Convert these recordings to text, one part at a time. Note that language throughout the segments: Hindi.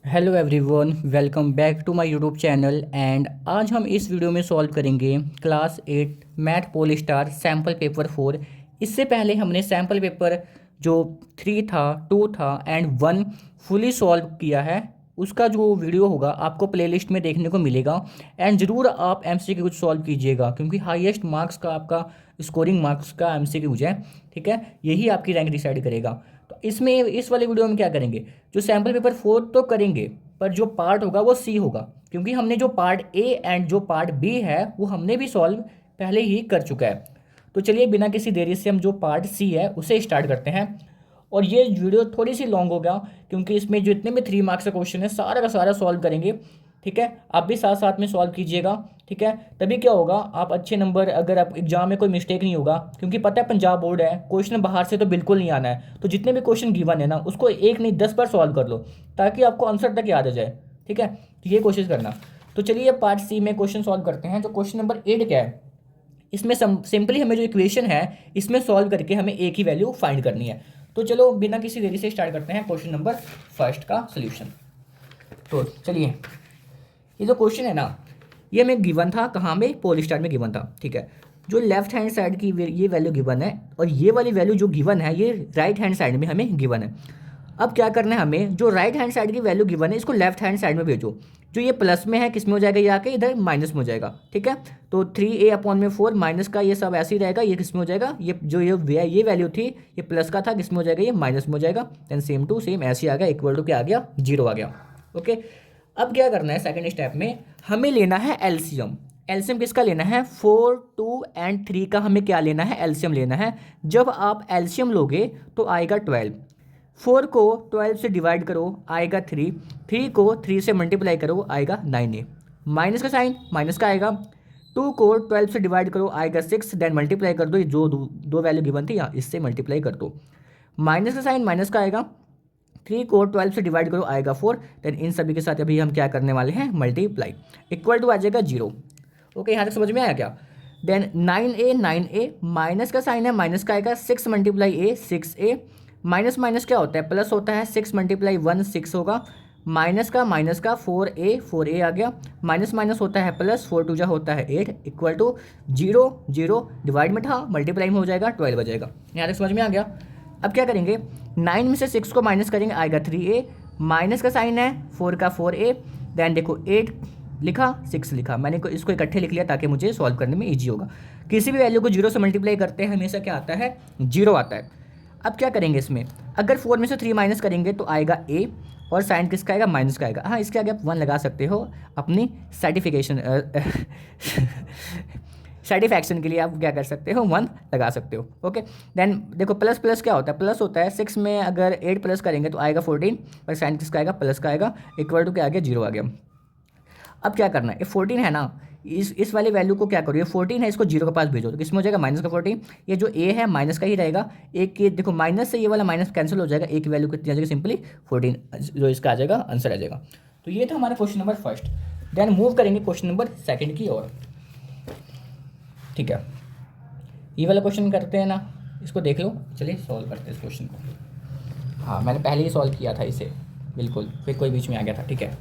Hello everyone, welcome back to my YouTube channel. And आज हम इस वीडियो में सॉल्व करेंगे class 8 math pole star sample paper 4। इससे पहले हमने सैम्पल पेपर जो 3 था, 2 था एंड 1 फुली सॉल्व किया है। उसका जो वीडियो होगा आपको प्लेलिस्ट में देखने को मिलेगा। एंड ज़रूर आप एमसीक्यू कुछ सॉल्व कीजिएगा, क्योंकि हाईएस्ट मार्क्स का आपका स्कोरिंग मार्क्स का एमसीक्यूज है। ठीक है, यही आपकी रैंक डिसाइड करेगा। तो इसमें इस वाले वीडियो में क्या करेंगे, जो सैम्पल पेपर 4 तो करेंगे, पर जो पार्ट होगा वो सी होगा, क्योंकि हमने जो पार्ट ए एंड जो पार्ट बी है वो हमने भी सॉल्व पहले ही कर चुका है। तो चलिए बिना किसी देरी से हम जो पार्ट सी है उसे स्टार्ट करते हैं। और ये वीडियो थोड़ी सी लॉन्ग हो गया, क्योंकि इसमें जो इतने में 3 मार्क्स का क्वेश्चन है सारा का सारा सॉल्व करेंगे। ठीक है, आप भी साथ साथ में सॉल्व कीजिएगा। ठीक है, तभी क्या होगा, आप अच्छे नंबर, अगर आप एग्जाम में कोई मिस्टेक नहीं होगा, क्योंकि पता है पंजाब बोर्ड है, क्वेश्चन बाहर से तो बिल्कुल नहीं आना है। तो जितने भी क्वेश्चन गिवन है ना, उसको एक नहीं 10 बार सॉल्व कर लो, ताकि आपको आंसर तक याद आ जाए। ठीक है, तो ये कोशिश करना। तो चलिए पार्ट सी में क्वेश्चन सॉल्व करते हैं। जो क्वेश्चन नंबर 8 क्या है, इसमें सिंपली हमें जो इक्वेशन है इसमें सॉल्व करके हमें एक ही वैल्यू फाइंड करनी है। तो चलो बिना किसी देरी से स्टार्ट करते हैं क्वेश्चन नंबर फर्स्ट का सोल्यूशन। तो चलिए, ये जो क्वेश्चन है ना, ये हमें गिवन था, कहाँ में, पोल स्टार में गिवन था। ठीक है, जो लेफ्ट हैंड साइड की ये वैल्यू गिवन है, और ये वाली वैल्यू जो गिवन है ये राइट हैंड साइड में हमें गिवन है। अब क्या करना है हमें, जो राइट हैंड साइड की वैल्यू गिवन है इसको लेफ्ट हैंड साइड में भेजो। जो ये प्लस में है किस में हो जाएगा, ये आके इधर माइनस में हो जाएगा। ठीक है, तो 3a/4 माइनस का ये सब ऐसे ही रहेगा, ये किस में हो जाएगा, ये जो ये वैल्यू थी ये प्लस का था, किस में हो जाएगा, ये माइनस में हो जाएगा। देन सेम टू सेम ऐसे ही आ गया, इक्वल टू क्या आ गया, 0 आ गया। ओके, अब क्या करना है, सेकंड स्टेप में हमें लेना है एलसीएम। एलसीएम किसका लेना है, 4, 2 एंड 3 का हमें क्या लेना है, एलसीएम लेना है। जब आप एलसीएम लोगे तो आएगा 12। 4 को 12 से डिवाइड करो आएगा 3, 3 को 3 से मल्टीप्लाई करो आएगा 9a। माइनस का साइन माइनस का आएगा। 2 को 12 से डिवाइड करो आएगा 6, देन मल्टीप्लाई कर दो, ये जो दो वैल्यू गिवन थी यहाँ इससे मल्टीप्लाई कर दो। माइनस का साइन माइनस का आएगा। 3 को 12 से डिवाइड करो आएगा 4, देन इन सभी के साथ अभी हम क्या करने वाले हैं, मल्टीप्लाई, इक्वल टू आ जाएगा 0। ओके, यहाँ तक समझ में आया क्या। देन 9a माइनस का साइन है, माइनस का आएगा, 6 मल्टीप्लाई ए 6a, माइनस माइनस क्या होता है, प्लस होता है, 6 मल्टीप्लाई 1 6 होगा, माइनस का 4a आ गया, माइनस माइनस होता है प्लस, 4 2 जा होता है 8, इक्वल टू 0 0, डिवाइड में था मल्टीप्लाई में हो जाएगा 12 बजेगा। यहाँ तक समझ में आ गया। अब क्या करेंगे, 9 में से 6 को माइनस करेंगे आएगा 3a, माइनस का साइन है 4 का 4a, देन देखो 8 लिखा 6 लिखा, मैंने इसको इकट्ठे लिख लिया ताकि मुझे सॉल्व करने में ईजी होगा। किसी भी वैल्यू को 0 से मल्टीप्लाई करते हैं हमेशा क्या आता है, 0 आता है। अब क्या करेंगे इसमें, अगर 4 में से 3 माइनस करेंगे तो आएगा a, और साइन किसका आएगा, माइनस का आएगा। हाँ, इसके आगे आप 1 लगा सकते हो अपनी सर्टिफिकेशन सेटिस्फैक्शन के लिए आप क्या कर सकते हो, 1 लगा सकते हो। ओके, देन देखो प्लस प्लस क्या होता है, प्लस होता है 6 में अगर 8 प्लस करेंगे तो आएगा 14, और साइन किसका आएगा, प्लस का आएगा, इक्वल टू क्या आ गया, 0 आ गया। अब क्या करना है, ये 14 है ना, इस वाली वैल्यू को क्या करो, ये 14 है इसको 0 के पास भेजो, तो किसमें हो जाएगा, माइनस का 14। ये जो a है माइनस का ही रहेगा, एक के देखो माइनस से ये वाला माइनस कैंसिल हो जाएगा, एक की वैल्यू कितनी आ जाएगी, सिंपली 14, जो इसका आ जाएगा आंसर आ जाएगा। तो ये था हमारा question number first. Then move करेंगे क्वेश्चन नंबर सेकंड की ओर। ठीक है, ये वाला क्वेश्चन करते हैं ना, इसको देख लो, चलिए सॉल्व करते हैं इस क्वेश्चन को। हाँ, मैंने पहले ही सॉल्व किया था इसे, बिल्कुल, फिर कोई बीच में आ गया था। ठीक है,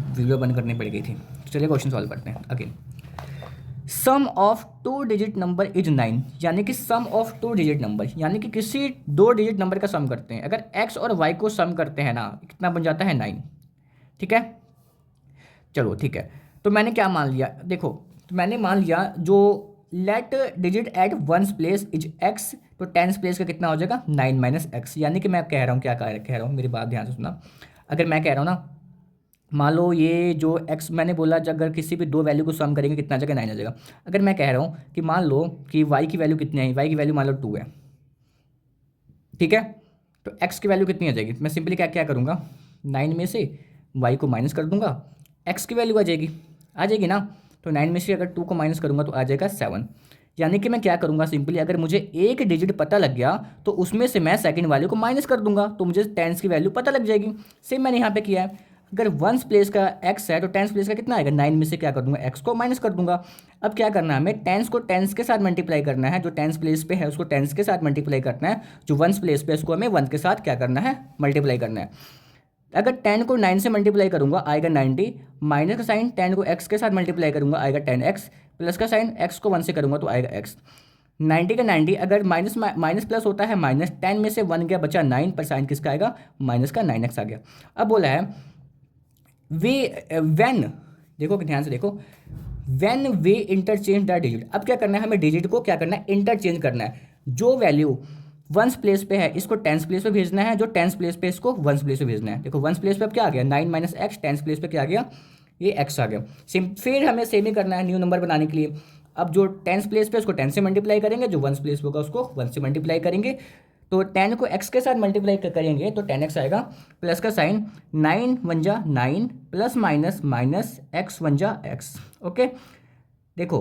वीडियो बंद करनी पड़ गई थी। तो चलिए क्वेश्चन सॉल्व करते हैं again. Sum of 2 digit number is 9, यानी कि सम ऑफ 2 डिजिट नंबर, यानी कि किसी 2 डिजिट नंबर का सम करते हैं। अगर x और y को सम करते हैं ना, कितना बन जाता है, 9। ठीक है, चलो ठीक है, तो मैंने क्या मान लिया, देखो, तो मैंने मान लिया जो let digit at ones place is x, तो टेंस प्लेस का कितना हो जाएगा, 9 माइनस एक्स। यानी कि मैं कह रहा हूँ, क्या कह रहा हूँ, मेरी बात ध्यान से सुनना। अगर मैं कह रहा हूँ ना, मान लो ये जो x मैंने बोला, जब अगर किसी भी 2 वैल्यू को सम करेंगे कितना आ जाएगा, 9 आ जाएगा। अगर मैं कह रहा हूँ कि मान लो कि y की वैल्यू कितनी आई, y की वैल्यू मान लो 2 है। ठीक है, तो x की वैल्यू कितनी आ जाएगी, मैं सिंपली क्या क्या करूँगा, 9 में से y को माइनस कर दूंगा, x की वैल्यू आ जाएगी ना। तो 9 में से अगर 2 को माइनस करूँगा तो आ जाएगा 7। यानी कि मैं क्या करूँगा, सिंपली अगर मुझे एक डिजिट पता लग गया तो उसमें से मैं सेकंड वैल्यू को माइनस कर दूंगा, तो मुझे टेंस की वैल्यू पता लग जाएगी। सेम मैंने यहाँ पे किया है। अगर वंस प्लेस का x है तो टेंस प्लेस का कितना आएगा, 9 में से क्या कर दूंगा, x को माइनस कर दूंगा। अब क्या करना है, हमें टेंस को टेंस के साथ मल्टीप्लाई करना है, जो टेंस प्लेस पे है उसको टेंस के साथ मल्टीप्लाई करना है, जो वंस प्लेस पे उसको हमें वन के साथ क्या करना है, मल्टीप्लाई करना है। अगर 10 को 9 से मल्टीप्लाई करूंगा आएगा 90, माइनस का साइन 10 को x के साथ मल्टीप्लाई करूंगा आएगा 10x, प्लस का साइन x को 1 से करूंगा तो आएगा x। 90 का 90 अगर माइनस माइनस प्लस होता है माइनस, 10 में से 1 गया बचा 9, पर साइन किसका आएगा, माइनस का 9x आ गया। अब बोला है वे व्हेन, देखो ध्यान से देखो, when way interchange the digit. अब क्या करना है हमें, डिजिट को क्या करना है, इंटरचेंज करना है। जो वैल्यू वंस प्लेस पे है इसको टेंस प्लेस पे भेजना है, जो टेंस प्लेस पे इसको वंस प्लेस पे भेजना है। देखो वंस प्लेस पे अब क्या आ गया, 9 माइनस एक्स, टेंस प्लेस पे क्या आ गया, ये x आ गया। फिर हमें सेम ही करना है न्यू नंबर बनाने के लिए। अब जो टेंस प्लेस पे उसको 10 से मल्टीप्लाई करेंगे, जो वंस प्लेस होगा उसको 1 से मल्टीप्लाई करेंगे। तो 10 को x के साथ मल्टीप्लाई करेंगे तो 10x आएगा, प्लस का साइन 9 1 जा 9, प्लस माइनस माइनस x 1 जा x। ओके देखो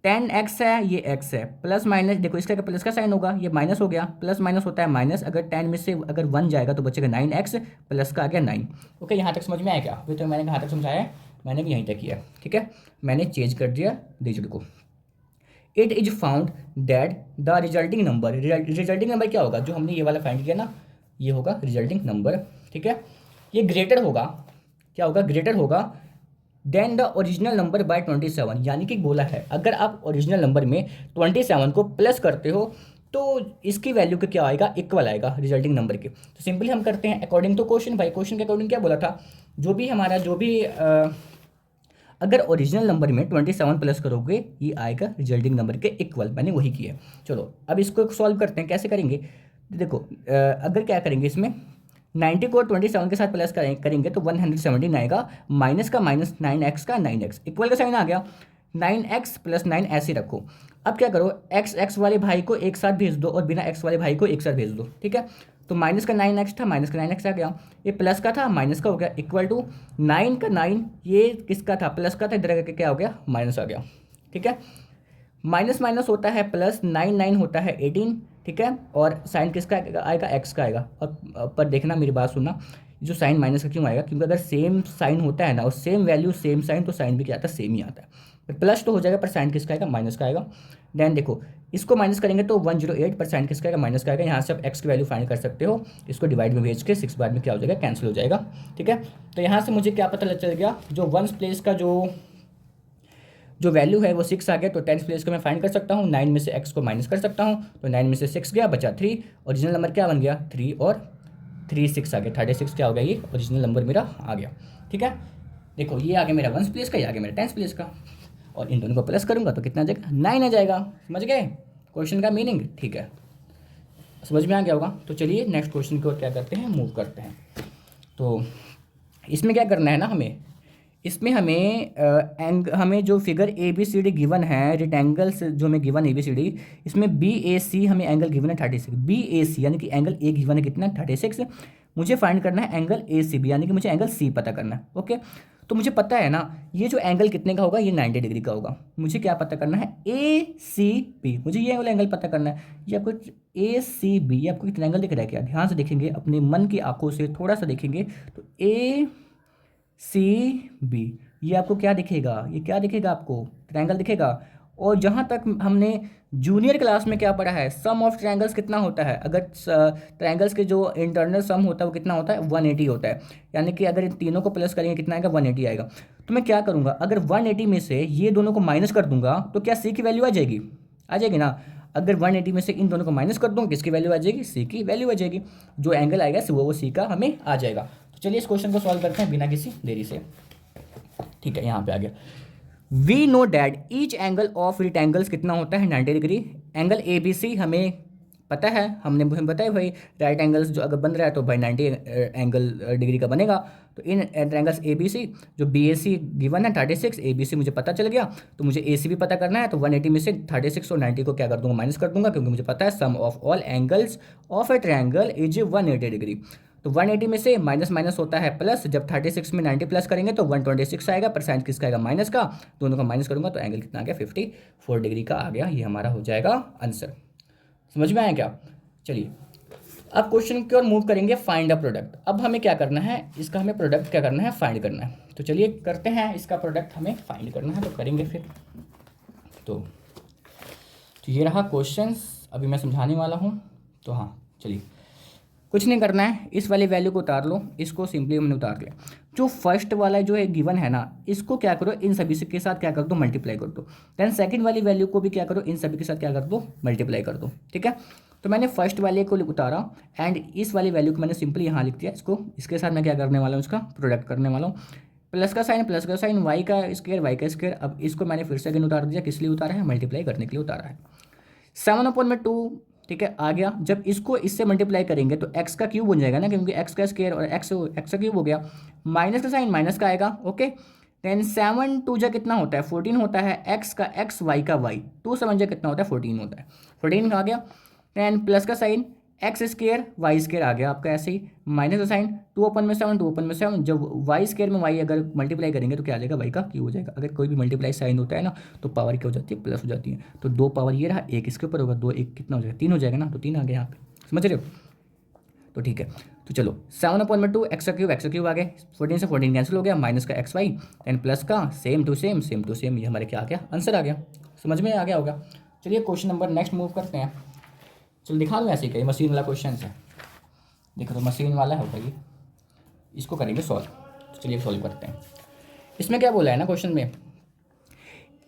10x है, ये x है, प्लस माइनस देखो इसका प्लस का साइन होगा, ये माइनस हो गया, प्लस माइनस होता है माइनस, अगर 10 में से अगर 1 जाएगा तो बचेगा 9x, प्लस का आ गया 9। ओके यहाँ तक समझ में आया क्या, अभी तो मैंने कहाँ तक समझाया है, मैंने भी यहीं तक किया। ठीक है, मैंने चेंज कर दिया डिजिट को। It is found that the resulting number, resulting number क्या होगा, जो हमने ये वाला फाइंड किया ना, ये होगा रिजल्टिंग नंबर। ठीक है, ये ग्रेटर होगा, क्या होगा, ग्रेटर होगा than the original number by 27। यानी कि बोला है अगर आप ओरिजिनल नंबर में 27 को प्लस करते हो तो इसकी वैल्यू का क्या आएगा, इक्वल आएगा रिजल्टिंग नंबर के। तो सिंपली हम करते हैं अकॉर्डिंग टू क्वेश्चन। भाई क्वेश्चन के अकॉर्डिंग क्या बोला था, जो भी हमारा जो भी अगर ओरिजिनल नंबर में 27 प्लस करोगे ये आएगा रिजल्टिंग नंबर के इक्वल, मैंने वही किया है। चलो अब इसको सॉल्व करते हैं, कैसे करेंगे। देखो अगर क्या करेंगे इसमें 90 को 27 के साथ प्लस करेंगे तो 117 आएगा, माइनस का माइनस 9x का 9x, इक्वल का साइन आ गया, 9x प्लस 9 ऐसे रखो। अब क्या करो, x वाले भाई को एक साथ भेज दो और बिना x वाले भाई को एक साथ भेज दो। ठीक है, तो माइनस का 9x था, माइनस का 9x आ गया, ये प्लस का था माइनस का हो गया, इक्वल टू 9 का 9, ये किसका था, प्लस का था, इधर आके क्या हो गया, माइनस आ गया। ठीक है, माइनस माइनस होता है प्लस, 9 9 होता है 18। ठीक है, और साइन किसका आएगा, एक्स का आएगा। और पर देखना मेरी बात सुनना, जो साइन माइनस का क्यों आएगा, क्योंकि अगर सेम साइन होता है ना और सेम वैल्यू सेम साइन तो साइन भी क्या आता है, सेम ही आता है। प्लस तो हो जाएगा पर साइन किसका आएगा, माइनस का आएगा। देन देखो इसको माइनस करेंगे तो 108, पर साइन किसका आएगा, माइनस का आएगा। यहाँ से आप एक्स की वैल्यू फाइंड कर सकते हो, इसको डिवाइड में भेज के 6 बाद में क्या हो जाएगा, कैंसिल हो जाएगा। ठीक है, तो यहाँ से मुझे क्या पता चल गया, जो वंस प्लेस का जो वैल्यू है वो 6 आ गया, तो 10 प्लेस को मैं फाइंड कर सकता हूँ, 9 में से x को माइनस कर सकता हूँ, तो 9 में से 6 गया बचा 3, ओरिजिनल नंबर क्या बन गया 3 और 3 6 आ गया, 36 क्या हो गया, ये ओरिजिनल नंबर मेरा आ गया। ठीक है, देखो ये आ गया मेरा वंस प्लेस का, ये आ गया मेरा 10 प्लेस का, और इन दोनों को प्लस करूँगा तो कितना आ जाएगा, 9 आ जाएगा। समझ गए क्वेश्चन का मीनिंग। ठीक है, समझ में आ गया होगा। तो चलिए नेक्स्ट क्वेश्चन की ओर क्या करते हैं, मूव करते हैं। तो इसमें क्या करना है ना, इसमें हमें जो figure A B C D given है, रेक्टेंगल्स जो हमें given A B C D, इसमें बी ए सी हमें एंगल गिवन है 36, बी ए सी यानी कि एंगल ए गिवन है कितना 36, मुझे फाइंड करना है एंगल ए सी बी यानी कि मुझे एंगल सी पता करना है। ओके, तो मुझे पता है ना ये जो एंगल कितने का होगा, ये 90 डिग्री का होगा। मुझे क्या पता करना है, ए सी बी, मुझे ये वाला एंगल पता करना है। ये आपको ए सी बी, ये आपको कितना एंगल दिख रहा है क्या, ध्यान से देखेंगे अपने मन की आंखों से थोड़ा सा देखेंगे तो ए सी बी, ये आपको क्या दिखेगा, ये क्या दिखेगा आपको, ट्रायंगल दिखेगा। और जहाँ तक हमने जूनियर क्लास में क्या पढ़ा है, सम ऑफ ट्रायंगल्स कितना होता है, अगर ट्रायंगल्स के जो इंटरनल सम होता है वो कितना होता है, 180 होता है। यानी कि अगर इन तीनों को प्लस करेंगे कितना आएगा, 180 आएगा। तो मैं क्या करूँगा, अगर 180 में से ये दोनों को माइनस कर दूंगा तो क्या सी की वैल्यू आ जाएगी, आ जाएगी ना। अगर 180 में से इन दोनों को माइनस कर दूँ किसकी वैल्यू आ जाएगी, सी की वैल्यू आ जाएगी। जो एंगल आएगा वो सी का हमें आ जाएगा। तो चलिए इस क्वेश्चन को सॉल्व करते हैं बिना किसी देरी से। ठीक है, यहाँ पे आ गया, we know that each angle of rectangles कितना होता है 90 degree. Angle A B C हमें पता है, हमने बताया भाई राइट एंगल्स जो अगर बन रहा है तो भाई 90 एंगल डिग्री का बनेगा। तो इन एंगल्स ए बी सी, जो बी ए सी गिवन है 36, ए बी सी मुझे पता चल गया, तो मुझे ए सी भी पता करना है। तो 180 में से 36 और 90 को क्या कर दूंगा, माइनस कर दूंगा, क्योंकि मुझे पता है sum of all angles of a triangle is 180 degree. तो 180 में से माइनस माइनस होता है प्लस, जब 36 में 90 प्लस करेंगे तो 126 आएगा, पर साइन किसका आएगा, माइनस का, दोनों का माइनस करूंगा तो एंगल कितना आ गया, 54 डिग्री का आ गया। ये हमारा हो जाएगा आंसर। समझ में आया क्या। चलिए अब क्वेश्चन की ओर मूव करेंगे, फाइंड अ प्रोडक्ट। अब हमें क्या करना है, इसका हमें प्रोडक्ट क्या करना है, फाइंड करना है। तो चलिए करते हैं, इसका प्रोडक्ट हमें फाइंड करना है, तो करेंगे फिर। तो ये रहा क्वेश्चन, अभी मैं समझाने वाला हूँ। तो हाँ चलिए, कुछ नहीं करना है, इस वाली वैल्यू को उतार लो, इसको सिंपली हमने उतार लिया। जो फर्स्ट वाला जो है गिवन है ना, इसको क्या करो, इन सभी के साथ क्या कर दो, मल्टीप्लाई कर दो। देन सेकंड वाली वैल्यू को भी क्या करो, इन सभी के साथ क्या कर दो, मल्टीप्लाई कर दो। ठीक है, तो मैंने फर्स्ट वाले को उतारा एंड इस वाली वैल्यू को मैंने सिंपली यहाँ लिख दिया। इसको इसके साथ मैं क्या करने वाला हूँ, इसका प्रोडक्ट करने वाला हूँ। प्लस का साइन वाई का स्क्वायर वाई का स्क्वायर। अब इसको मैंने फिर से अगेन उतार दिया, किस लिए उतारा है, मल्टीप्लाई करने के लिए उतारा है। 7/2, ठीक है, आ गया। जब इसको इससे मल्टीप्लाई करेंगे तो एक्स का क्यूब बन जाएगा ना, क्योंकि एक्स का स्क्वायर और एक्स का क्यूब हो गया। माइनस का साइन माइनस का आएगा। ओके, देन 7 2 जा कितना होता है, 14 होता है। एक्स का एक्स, वाई का वाई, 2 7 जा कितना होता है, 14 होता है। 14 आ गया। देन प्लस का sign x square y square आ गया आपका ऐसे ही। माइनस का साइन 2/7, जब वाई स्क्वायर में वाई अगर मल्टीप्लाई करेंगे तो क्या आ जाएगा, वाई का क्यूब हो जाएगा। अगर कोई भी मल्टीप्लाई साइन होता है ना तो पावर क्या हो जाती है, प्लस हो जाती है। तो 2 पावर ये रहा, एक इसके ऊपर होगा, 2 1 कितना हो जाएगा, 3 हो जाएगा ना, तो 3 आ गया यहाँ पे, समझ रहे हो। तो ठीक है, तो चलो 7/2 एक्स का क्यूब आ गया। 14 से 14 कैंसिल हो गया, माइनस का एक्स वाई एंड प्लस का सेम टू सेम, ये हमारे क्या आ गया, आंसर आ गया। समझ में आ गया होगा। चलिए क्वेश्चन नंबर नेक्स्ट मूव करते हैं। चलो दिखा दो ऐसे ही, मशीन वाला क्वेश्चन है, देखो तो मशीन वाला होगा ये, इसको करेंगे सॉल्व। तो चलिए सॉल्व करते हैं। इसमें क्या बोला है ना क्वेश्चन में,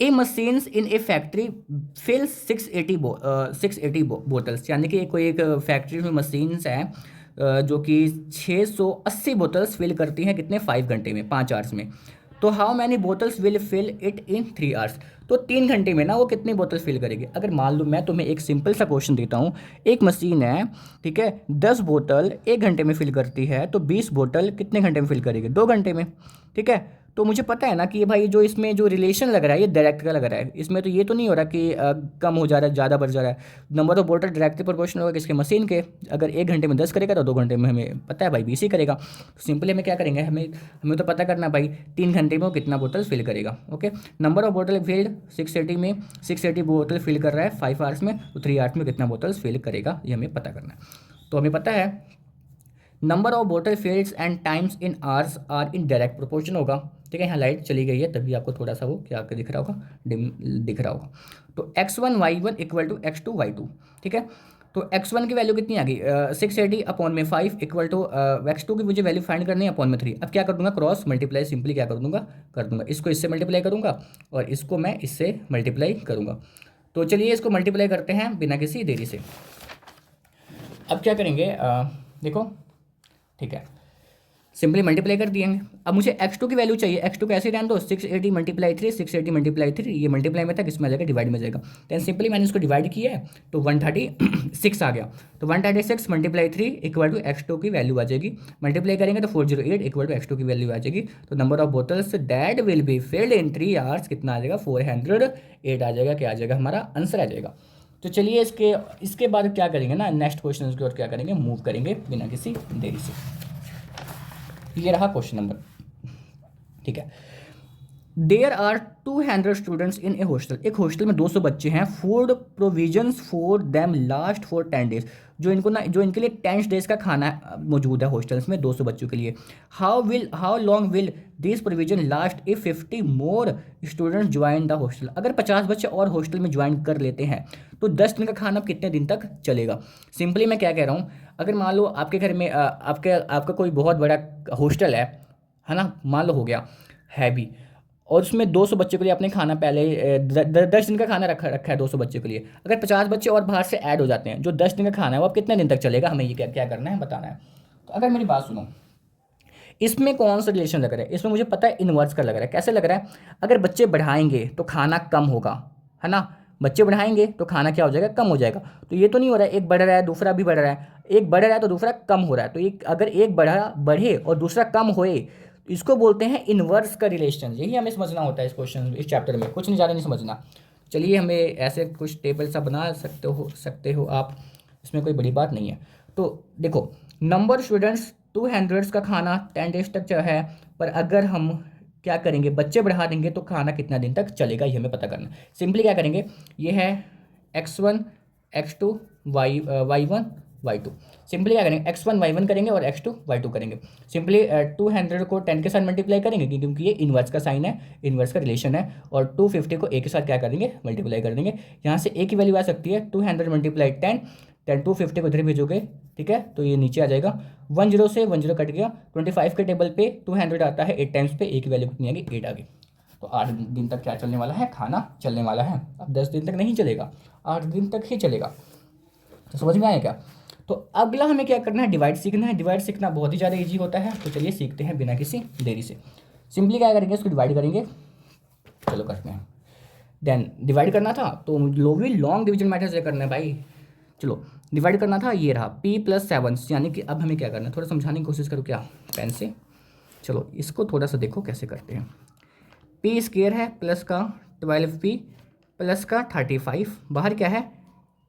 a machines in a factory fill 680 bottles, यानी कि कोई एक फैक्ट्री में मशीन्स हैं जो कि 680 बोतल्स फिल करती हैं, कितने, 5 घंटे में, 5 आवर्स में। तो how many bottles will fill it in 3 hours, तो 3 घंटे में ना वो कितनी बोतल फिल करेगी। अगर मान लो मैं तुम्हें एक सिंपल सा क्वेश्चन देता हूँ, एक मशीन है, ठीक है, 10 बोतल 1 घंटे में फिल करती है, तो 20 बोतल कितने घंटे में फिल करेगी, 2 घंटे में। ठीक है, तो मुझे पता है ना कि ये भाई जो इसमें जो रिलेशन लग रहा है ये डायरेक्ट का लग रहा है, इसमें तो ये तो नहीं हो रहा कि कम हो जा रहा है, ज़्यादा बढ़ जा रहा है। नंबर ऑफ बोतल डायरेक्टली प्रोपोर्शनल होगा किसके, मशीन के। अगर 1 घंटे में 10 करेगा तो 2 घंटे में हमें पता है भाई 20 ही करेगा। तो सिंपली हमें क्या करेंगे, हमें तो पता करना भाई 3 घंटे में वो कितना बोतल फिल करेगा। ओके, नंबर ऑफ बोतल फिल्ड 680 में, 680 बोतल फिल कर रहा है 5 आवर्स में, तो 3 आवर्स में कितना बोतल फिल करेगा, ये हमें पता करना है। तो हमें पता है नंबर ऑफ बोतल filled and times in hours are in direct proportion होगा। ठीक है, यहाँ लाइट चली गई है तभी आपको थोड़ा सा वो क्या दिख रहा होगा, डिम दिख रहा होगा। तो x1 y1 equal to x2 y2। ठीक है, तो x1 की वैल्यू कितनी आ गई, 680/5 इक्वल टू x2 की मुझे वैल्यू फाइंड करनी है अपॉन में 3। अब क्या कर दूंगा, क्रॉस मल्टीप्लाई सिंपली क्या कर दूंगा, इसको इससे मल्टीप्लाई करूंगा और इसको मैं इससे मल्टीप्लाई करूंगा। तो चलिए इसको मल्टीप्लाई करते हैं बिना किसी देरी से। अब क्या करेंगे, देखो, ठीक है, सिंपली मल्टीप्लाई कर दिएंगे। अब मुझे x2 की वैल्यू चाहिए, x2 कैसे रहने दो, 680 × 3 ये मल्टीप्लाई में था, किसमें आ जाएगा, डिवाइड में जाएगा। देन सिंपली मैंने इसको डिवाइड किया है तो 136 आ गया। तो 136 × 3 इक्वल टू x2 की वैल्यू आ जाएगी। मल्टीप्लाई करेंगे तो 408 इक्वल टू x2 की वैल्यू आ जाएगी। तो number of bottles that will be filled in 3 hours कितना आ जाएगा, 408 आ जाएगा। क्या आ जाएगा, हमारा आंसर आ जाएगा। तो चलिए इसके बाद क्या करेंगे ना, नेक्स्ट क्वेश्चन की ओर क्या करेंगे, मूव करेंगे बिना किसी देरी से। ये रहा क्वेश्चन नंबर, ठीक है। There are 200 students in a hostel, एक हॉस्टल में 200 बच्चे हैं। Food provisions for them last for 10 days, जो इनके लिए 10 डेज का खाना मौजूद है हॉस्टल्स में 200 बच्चों के लिए। How long will this provision last if 50 more students join the hostel, अगर 50 बच्चे और हॉस्टल में ज्वाइन कर लेते हैं तो 10 दिन का खाना कितने दिन तक चलेगा। सिंपली मैं क्या कह रहा हूँ, अगर मान लो आपके घर में आपका कोई बहुत बड़ा हॉस्टल है ना, मान लो हो गया हैवी, और उसमें 200 बच्चों के लिए आपने खाना पहले 10 दिन का खाना रखा है 200 बच्चों के लिए। अगर 50 बच्चे और बाहर से ऐड हो जाते हैं, जो 10 दिन का खाना है वो अब कितने दिन तक चलेगा, हमें ये क्या करना है, बताना है। तो अगर मेरी बात सुनो, इसमें कौन सा रिलेशन लग रहा है, इसमें मुझे पता है इन्वर्स का लग रहा है। कैसे लग रहा है, अगर बच्चे बढ़ाएंगे तो खाना कम होगा, है ना, बच्चे बढ़ाएंगे तो खाना क्या हो जाएगा, कम हो जाएगा। तो ये तो नहीं हो रहा है एक बढ़ रहा है दूसरा भी बढ़ रहा है, एक बढ़ रहा है तो दूसरा कम हो रहा है। तो ये अगर एक बढ़े और दूसरा कम होए, इसको बोलते हैं इन्वर्स का रिलेशन। यही हमें समझना होता है इस क्वेश्चन, इस चैप्टर में कुछ नहीं, ज़्यादा नहीं समझना। चलिए हमें ऐसे कुछ टेबल सा बना सकते हो आप, इसमें कोई बड़ी बात नहीं है। तो देखो, नंबर स्टूडेंट्स 200 का खाना 10 डेज तक जो है, पर अगर हम क्या करेंगे, बच्चे बढ़ा देंगे तो खाना कितना दिन तक चलेगा, ये हमें पता करना। सिंपली क्या करेंगे, ये है x1 x2 y1 y2। Simply क्या करेंगे, x1 y1 करेंगे और x2 y2 करेंगे। सिंपली 200 को 10 के साथ मल्टीप्लाई करेंगे क्योंकि ये इन्वर्स का साइन है, इन्वर्स का रिलेशन है, और 250 को a के साथ क्या कर देंगे, मल्टीप्लाई कर देंगे। यहाँ से a की वैल्यू आ सकती है 200 × 10, देन 250 को इधर भेजोगे, ठीक है, तो ये नीचे आ जाएगा। 10 से 10 कट गया, 25 के टेबल पे 200 आता है 8 टाइम्स पे, ए की वैल्यू कितनी आ गई, 8 आ गई। तो 8 दिन तक क्या चलने वाला है, खाना चलने वाला है। अब 10 दिन तक नहीं चलेगा, 8 दिन तक ही चलेगा। तो समझ में आया क्या? तो अगला हमें क्या करना है, डिवाइड सीखना है। डिवाइड सीखना बहुत ही ज़्यादा ईजी होता है, तो चलिए सीखते हैं बिना किसी देरी से। सिंपली क्या करेंगे, इसको डिवाइड करेंगे, चलो करते हैं। देन डिवाइड करना था तो लॉन्ग डिवीजन मेथड से करना है भाई। चलो डिवाइड करना था, ये रहा p+7, यानी कि अब हमें क्या करना है, थोड़ा समझाने की कोशिश करो क्या पेन से। चलो इसको थोड़ा सा देखो कैसे करते हैं। p स्क्वायर है प्लस का 12p प्लस का 35, बाहर क्या है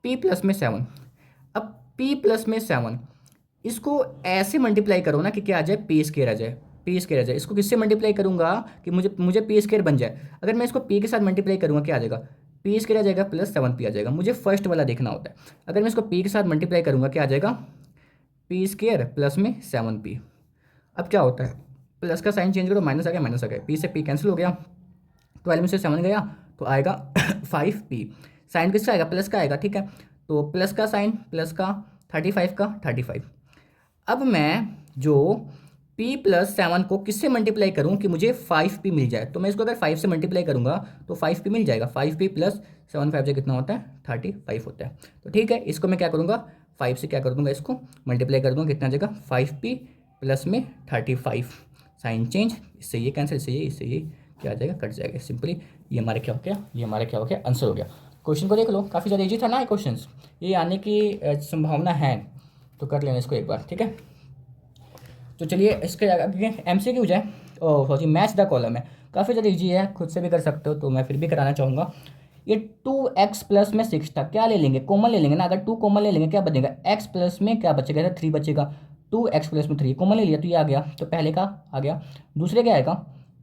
p प्लस में 7। अब p प्लस में 7 इसको ऐसे मल्टीप्लाई करो ना कि क्या आ जाए, p स्क्वायर आ जाए, p स्क्वायर आ जाए। इसको किससे मल्टीप्लाई करूंगा कि मुझे p स्क्वायर बन जाए। अगर मैं इसको p के साथ मल्टीप्लाई करूंगा क्या आ जाएगा, p स्क्वायर आ जाएगा प्लस 7p आ जाएगा। मुझे फर्स्ट वाला देखना होता है। अगर मैं इसको p के साथ मल्टीप्लाई करूंगा क्या आ जाएगा, p स्क्वायर प्लस में 7p। अब क्या होता है, प्लस का साइन चेंज करो, माइनस आ गया, माइनस आ गया, p से p कैंसिल हो गया, 12 में से 7 गया तो आएगा 5p। साइन किसका आएगा, प्लस का आएगा, ठीक है। तो प्लस का साइन, प्लस का 35 का 35। अब मैं जो p प्लस 7 को किससे मल्टीप्लाई करूं कि मुझे 5p मिल जाए, तो मैं इसको अगर 5 से मल्टीप्लाई करूंगा तो 5p मिल जाएगा। 5p प्लस 7 5 से कितना होता है, 35 होता है। तो ठीक है, इसको मैं क्या करूंगा, 5 से क्या कर दूंगा, इसको मल्टीप्लाई कर दूंगा, कितना आ जाएगा 5p प्लस में 35। साइन चेंज, इससे ये कैंसिल, इससे ये क्या आ जाएगा, कट जाएगा सिंपली। ये हमारे क्या हो गया, ये हमारा क्या हो गया, आंसर हो गया। क्वेश्चन को देख लो, काफ़ी ज़्यादा ईजी था ना ये क्वेश्चन, ये आने की संभावना है, तो कर लेना इसको एक बार, ठीक है। तो चलिए इसके आगे MCQ जाए, oh sorry match the column है, काफ़ी ज़्यादा ईजी है, खुद से भी कर सकते हो, तो मैं फिर भी कराना चाहूँगा। ये 2x प्लस में 6 था, क्या ले लेंगे, कॉमन ले लेंगे ना। अगर 2 कॉमन ले लेंगे क्या बचेगा, x प्लस में क्या बचेगा, 3 बचेगा। 2x प्लस में 3 कॉमन ले लिया तो ये आ गया, तो पहले का आ गया। दूसरे क्या आएगा,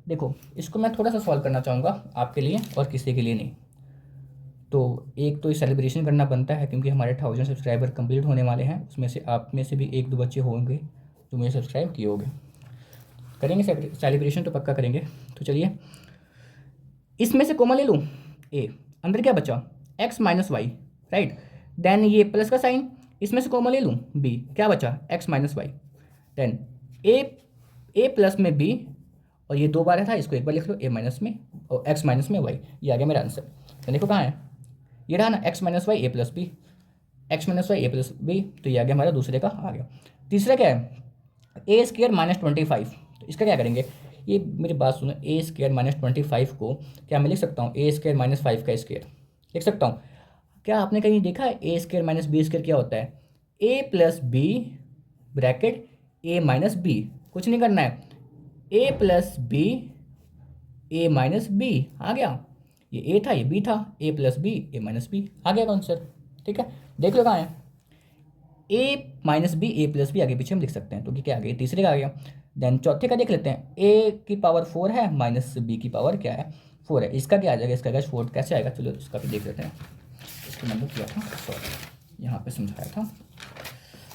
देखो इसको मैं थोड़ा सा सॉल्व करना चाहूँगा आपके लिए और किसी के लिए नहीं। तो एक तो सेलिब्रेशन करना बनता है क्योंकि हमारे 1000 सब्सक्राइबर कंप्लीट होने वाले हैं, उसमें से आप में से भी 1-2 बच्चे होंगे जो मुझे सब्सक्राइब किए होंगे। करेंगे सेलिब्रेशन तो पक्का करेंगे। तो चलिए इसमें से कॉमन ले लूँ, a अंदर क्या बचा, x minus y, right. Then ये प्लस का साइन, इसमें से कॉमन ले लूँ, b क्या बचा, x minus y. Then a plus में b, और ये 2 बार था, इसको एक बार लिख लो, a माइनस में और x माइनस में y, ये आ गया मेरा आंसर। तो देखो कहाँ है, ये रहा ना, x minus y a plus B, x minus y a plus B, तो ये आ गया हमारा दूसरे का आ गया। तीसरा क्या है, a स्क्वायर माइनस 25, तो इसका क्या करेंगे, ये मेरी बात सुनो, a स्क्वायर माइनस 25 को क्या मैं लिख सकता हूँ, a स्क्वायर माइनस 5 का स्क्वायर लिख सकता हूँ। क्या आपने कहीं देखा है a square minus B square क्या होता है, a plus B bracket a minus B, कुछ नहीं करना है, a plus B a minus B आ गया। ये a था, ये b था, a plus B a minus B आ गया आंसर, ठीक है। देख लो कहाँ है, a minus B a plus B, आगे पीछे हम लिख सकते हैं, तो क्या आ गया, तीसरे का आ गया। देन चौथे का देख लेते हैं, a की पावर 4 है माइनस b की पावर क्या है, 4 है, इसका क्या आ जाएगा, इसका 4 कैसे आएगा, चलो इसका भी देख लेते हैं। इसको मैंने किया था, सॉरी यहाँ पे समझाया था,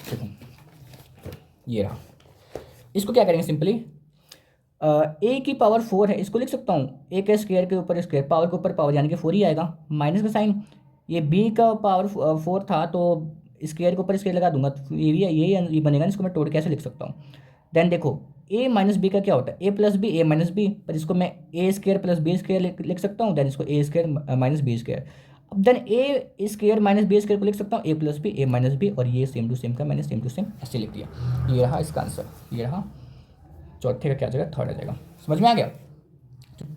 देखो ये रहा। इसको क्या करेंगे, सिंपली a की पावर 4 है, इसको लिख सकता हूँ a के स्क्वायर के ऊपर स्क्वायर, पावर के ऊपर पावर, यानी कि 4 ही आएगा। माइनस का साइन, ये b का पावर 4 था तो स्क्वायर के ऊपर स्क्वायर लगा दूंगा, तो ये बनेगा, इसको मैं तोड़ कैसे लिख सकता हूँ। देन देखो a माइनस बी का क्या होता है, a plus B a minus B, पर इसको मैं a square plus B square लिख सकता हूँ। देन इसको a square minus B square, अब then a square minus B square को लिख सकता हूँ a plus B a minus B, और ये सेम टू सेम का मैंने सेम टू सेम ऐसे लिख दिया। ये रहा इसका आंसर, ये रहा। चौथे का क्या आ जाएगा, थर्ड आ जाएगा। समझ में आ गया।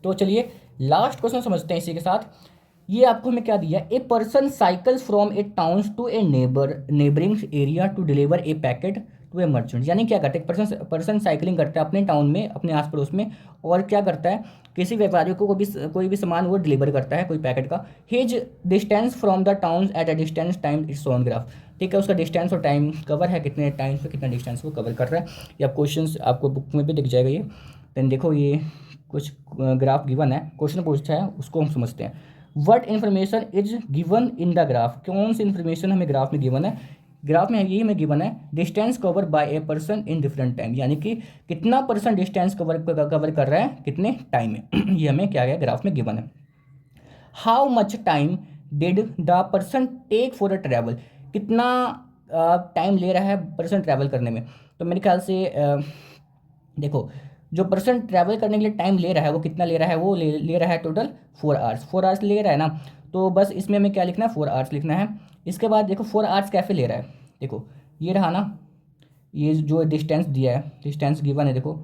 तो चलिए लास्ट क्वेश्चन समझते हैं इसी के साथ। ये आपको हमें क्या दिया, a person cycles from a town to a neighbouring area to deliver a packet to a merchant. यानी क्या करता है, पर्सन साइकिलिंग करता है अपने टाउन में, अपने आस पड़ोस में, और क्या करता है, किसी व्यापारी को कोई भी सामान वो डिलीवर करता है, कोई पैकेट का। His distance from the town at a distance time it's on graph, ठीक है, उसका डिस्टेंस और टाइम कवर है, कितने टाइम पे कितना डिस्टेंस वो कवर कर रहा है। ये आप क्वेश्चन आपको बुक में भी दिख जाएगा ये। देन देखो ये कुछ ग्राफ गिवन है, क्वेश्चन पूछता है, उसको हम समझते हैं। What information is given in the graph, कौन सी इन्फॉर्मेशन हमें ग्राफ में गिवन है। ग्राफ में यही हमें गिवन है, distance cover by a person in different time, यानी कि कितना पर्सन डिस्टेंस कवर कर रहा है कितने टाइम में। ये हमें क्या गया ग्राफ में गिवन है। How much time did the person take for a travel, कितना टाइम ले रहा है पर्सन ट्रैवल करने में। तो मेरे ख्याल से देखो, जो पर्सन ट्रैवल करने के लिए टाइम ले रहा है वो कितना ले रहा है, वो ले रहा है टोटल 4 आवर्स। 4 आवर्स ले रहा है ना, तो बस इसमें हमें क्या लिखना है, 4 आवर्स लिखना है। इसके बाद देखो 4 आवर्स कैसे ले रहा है, देखो ये रहा ना, ये जो डिस्टेंस दिया है, डिस्टेंस गिवन है, देखो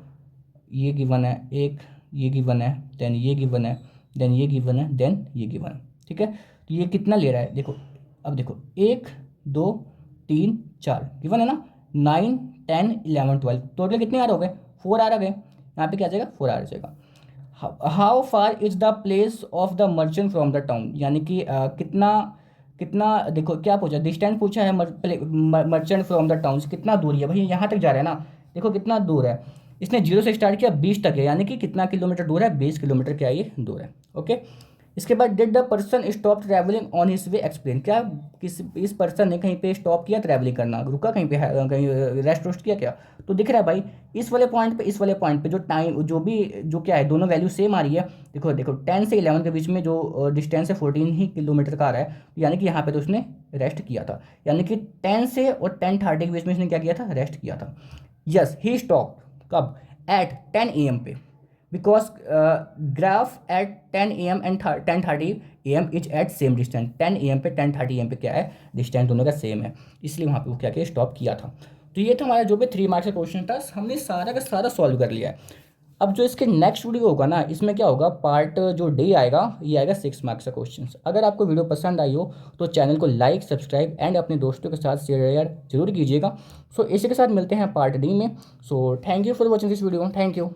ये गिवन है एक, ये गिवन है, देन ये गिवन है, देन ये गिवन है, देन ये गिवन है, ठीक है। तो ये कितना ले रहा है, देखो अब देखो 1 2 3 4 गिवन है ना, 9 10 11 12, टोटल कितने आर हो गए, 4 आर आ गए। यहाँ पे क्या आ जाएगा, 4 आर आ जाएगा। How far is the place of the merchant from the town, यानी कि कितना कितना, देखो क्या पूछा, डिस्टेंस पूछा है मर्चेंट फ्रॉम द टाउन, कितना दूर है भाई, यहाँ तक जा रहा है ना, देखो कितना दूर है। इसने 0 से स्टार्ट किया 20 तक है, यानी कि कितना किलोमीटर दूर है, 20 किलोमीटर क्या ये दूर है। ओके, इसके बाद did the person stop travelling on his way explain, क्या इस पर्सन ने कहीं पे स्टॉप किया ट्रैवलिंग करना, रुका कहीं पे, कहीं रेस्ट वेस्ट किया क्या। तो दिख रहा है भाई इस वाले पॉइंट पे, इस वाले पॉइंट पे जो टाइम जो भी जो क्या है, दोनों वैल्यू सेम आ रही है। देखो देखो 10 से 11 के बीच में जो डिस्टेंस है 14 ही किलोमीटर का आ रहा है, यानी कि यहाँ पे तो उसने रेस्ट किया था, यानी कि 10 से और 10:30 के बीच में इसने क्या किया था, रेस्ट किया था। यस ही स्टॉप कब, एट 10 AM पे, because graph at 10 AM and 10:30 AM is at same distance, 10 AM पे 10:30 AM पे क्या है, डिस्टेंस दोनों का सेम है, इसलिए वहाँ पे वो क्या किया, स्टॉप किया था। तो ये था हमारा जो भी 3 मार्क्स का क्वेश्चन था, हमने सारा का सारा सॉल्व कर लिया है। अब जो इसके नेक्स्ट वीडियो होगा ना, इसमें क्या होगा, पार्ट जो डे आएगा, ये आएगा 6 मार्क्स का क्वेश्चन। अगर आपको वीडियो पसंद आई हो तो चैनल को लाइक सब्सक्राइब एंड अपने दोस्तों के साथ शेयर जरूर कीजिएगा। सो इसी के साथ मिलते हैं पार्ट डी में। So thank you for watching this video, thank you.